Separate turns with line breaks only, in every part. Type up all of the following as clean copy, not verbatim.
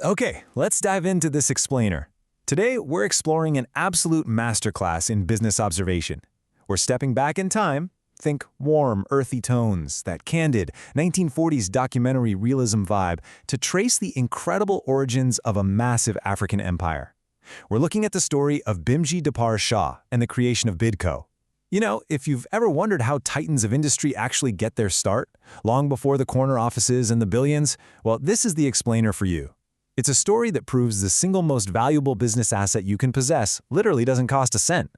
Okay, let's dive into this explainer. Today, we're exploring an absolute masterclass in business observation. We're stepping back in time. Think warm, earthy tones, that candid 1940s documentary realism vibe, to trace the incredible origins of a massive African empire. We're looking at the story of Bhimji Depar Shah and the creation of Bidco. You know, if you've ever wondered how titans of industry actually get their start, long before the corner offices and the billions, well, this is the explainer for you. It's a story that proves the single most valuable business asset you can possess literally doesn't cost a cent.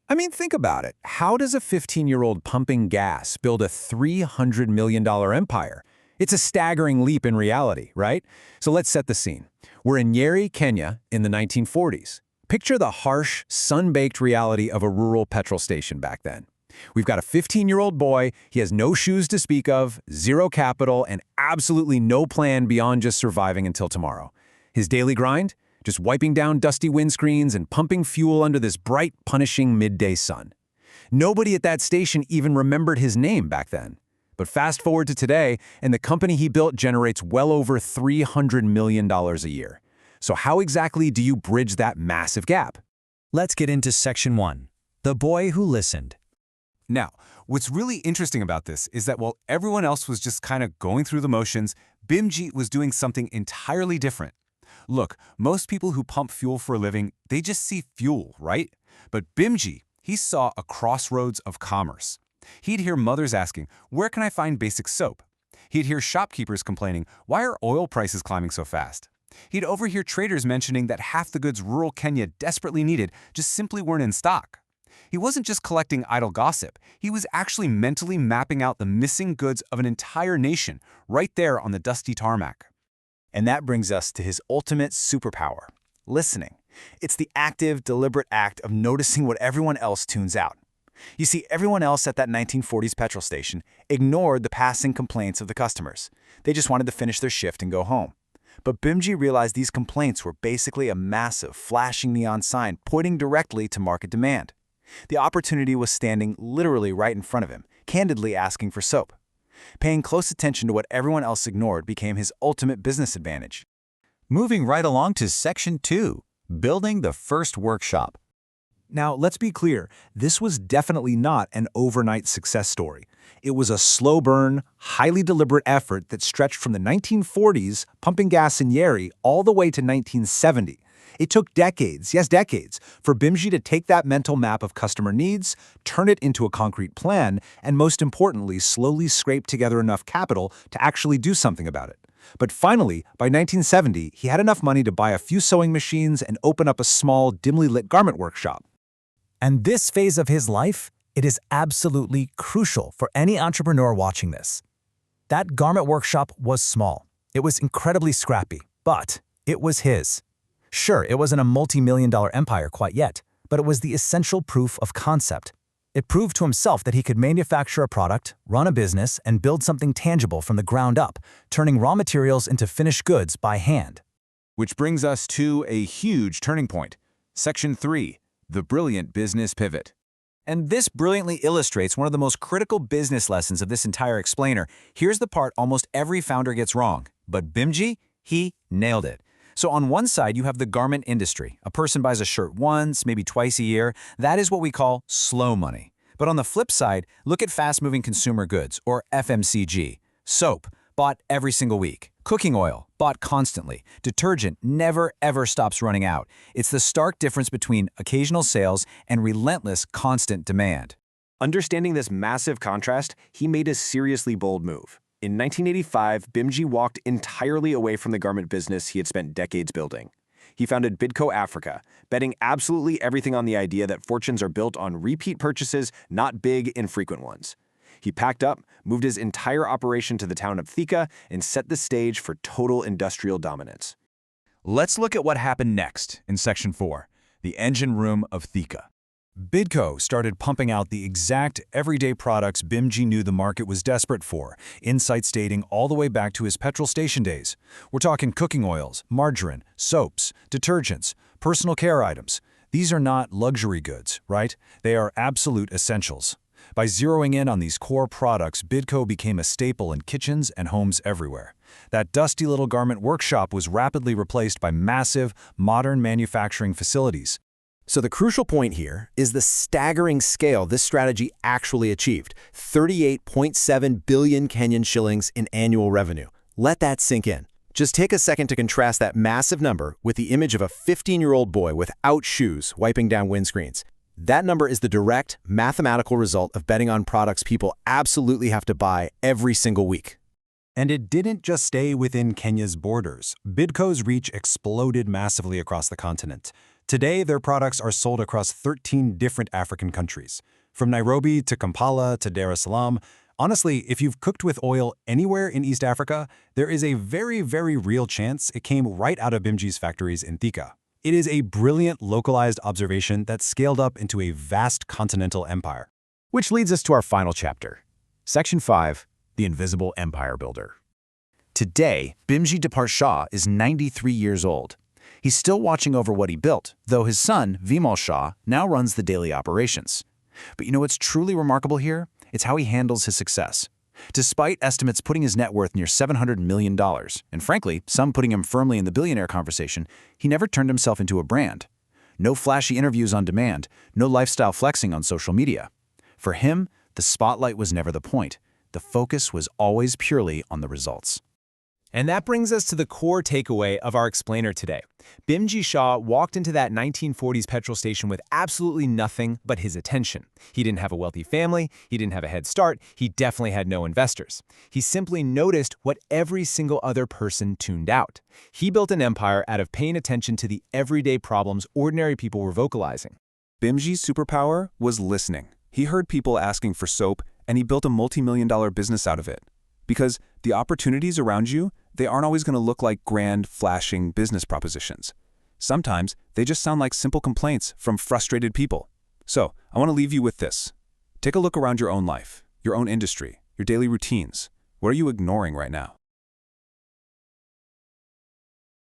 I mean, think about it. How does a 15-year-old pumping gas build a $300 million empire? It's a staggering leap in reality, right? So let's set the scene. We're in Nyeri, Kenya, in the 1940s. Picture the harsh, sun-baked reality of a rural petrol station back then. We've got a 15-year-old boy, he has no shoes to speak of, zero capital, and absolutely no plan beyond just surviving until tomorrow. His daily grind? Just wiping down dusty windscreens and pumping fuel under this bright, punishing midday sun. Nobody at that station even remembered his name back then. But fast forward to today, and the company he built generates well over $300 million a year. So how exactly do you bridge that massive gap?
Let's get into Section 1, The Boy Who Listened.
Now, what's really interesting about this is that while everyone else was just kind of going through the motions, Bhimji was doing something entirely different. Look, most people who pump fuel for a living, they just see fuel, right? But Bhimji, he saw a crossroads of commerce. He'd hear mothers asking, where can I find basic soap? He'd hear shopkeepers complaining, why are oil prices climbing so fast? He'd overhear traders mentioning that half the goods rural Kenya desperately needed just simply weren't in stock. He wasn't just collecting idle gossip, he was actually mentally mapping out the missing goods of an entire nation right there on the dusty tarmac.
And that brings us to his ultimate superpower, listening. It's the active, deliberate act of noticing what everyone else tunes out. You see, everyone else at that 1940s petrol station ignored the passing complaints of the customers. They just wanted to finish their shift and go home. But Bhimji realized these complaints were basically a massive, flashing neon sign pointing directly to market demand. The opportunity was standing literally right in front of him, candidly asking for soap. Paying close attention to what everyone else ignored became his ultimate business advantage.
Moving right along to Section 2, Building the First Workshop.
Now, let's be clear, this was definitely not an overnight success story. It was a slow burn, highly deliberate effort that stretched from the 1940s, pumping gas in Nyeri, all the way to 1970. It took decades, yes decades, for Bhimji to take that mental map of customer needs, turn it into a concrete plan, and most importantly, slowly scrape together enough capital to actually do something about it. But finally, by 1970, he had enough money to buy a few sewing machines and open up a small, dimly lit garment workshop.
And this phase of his life, it is absolutely crucial for any entrepreneur watching this. That garment workshop was small. It was incredibly scrappy, but it was his. Sure, it wasn't a multi-million-dollar empire quite yet, but it was the essential proof of concept. It proved to himself that he could manufacture a product, run a business, and build something tangible from the ground up, turning raw materials into finished goods by hand.
Which brings us to a huge turning point. Section 3, The Brilliant Business Pivot.
And this brilliantly illustrates one of the most critical business lessons of this entire explainer. Here's the part almost every founder gets wrong, but Bhimji, he nailed it. So on one side, you have the garment industry. A person buys a shirt once, maybe twice a year. That is what we call slow money. But on the flip side, look at fast-moving consumer goods, or FMCG. Soap, bought every single week. Cooking oil, bought constantly. Detergent never ever stops running out. It's the stark difference between occasional sales and relentless, constant demand.
Understanding this massive contrast, he made a seriously bold move. In 1985, Bhimji walked entirely away from the garment business he had spent decades building. He founded Bidco Africa, betting absolutely everything on the idea that fortunes are built on repeat purchases, not big, infrequent ones. He packed up, moved his entire operation to the town of Thika, and set the stage for total industrial dominance.
Let's look at what happened next in Section 4, the engine room of Thika.
Bidco started pumping out the exact everyday products Bhimji knew the market was desperate for, insights dating all the way back to his petrol station days. We're talking cooking oils, margarine, soaps, detergents, personal care items. These are not luxury goods, right? They are absolute essentials. By zeroing in on these core products, Bidco became a staple in kitchens and homes everywhere. That dusty little garment workshop was rapidly replaced by massive, modern manufacturing facilities.
So the crucial point here is the staggering scale this strategy actually achieved: 38.7 billion Kenyan shillings in annual revenue. Let that sink in. Just take a second to contrast that massive number with the image of a 15-year-old boy without shoes wiping down windscreens. That number is the direct mathematical result of betting on products people absolutely have to buy every single week.
And it didn't just stay within Kenya's borders. Bidco's reach exploded massively across the continent. Today, their products are sold across 13 different African countries. From Nairobi to Kampala to Dar es Salaam. Honestly, if you've cooked with oil anywhere in East Africa, there is a very, very real chance it came right out of Bhimji's factories in Thika. It is a brilliant localized observation that scaled up into a vast continental empire.
Which leads us to our final chapter. Section 5, The Invisible Empire Builder.
Today, Bhimji Depar Shah is 93 years old. He's still watching over what he built, though his son, Vimal Shah, now runs the daily operations. But you know what's truly remarkable here? It's how he handles his success. Despite estimates putting his net worth near $700 million, and frankly, some putting him firmly in the billionaire conversation, he never turned himself into a brand. No flashy interviews on demand, no lifestyle flexing on social media. For him, the spotlight was never the point. The focus was always purely on the results.
And that brings us to the core takeaway of our explainer today. Bhimji Shah walked into that 1940s petrol station with absolutely nothing but his attention. He didn't have a wealthy family, he didn't have a head start, he definitely had no investors. He simply noticed what every single other person tuned out. He built an empire out of paying attention to the everyday problems ordinary people were vocalizing.
Bhimji's superpower was listening. He heard people asking for soap, and he built a multi-million-dollar business out of it. Because the opportunities around you, they aren't always going to look like grand, flashing business propositions. Sometimes they just sound like simple complaints from frustrated people. So I want to leave you with this. Take a look around your own life, your own industry, your daily routines. What are you ignoring right now?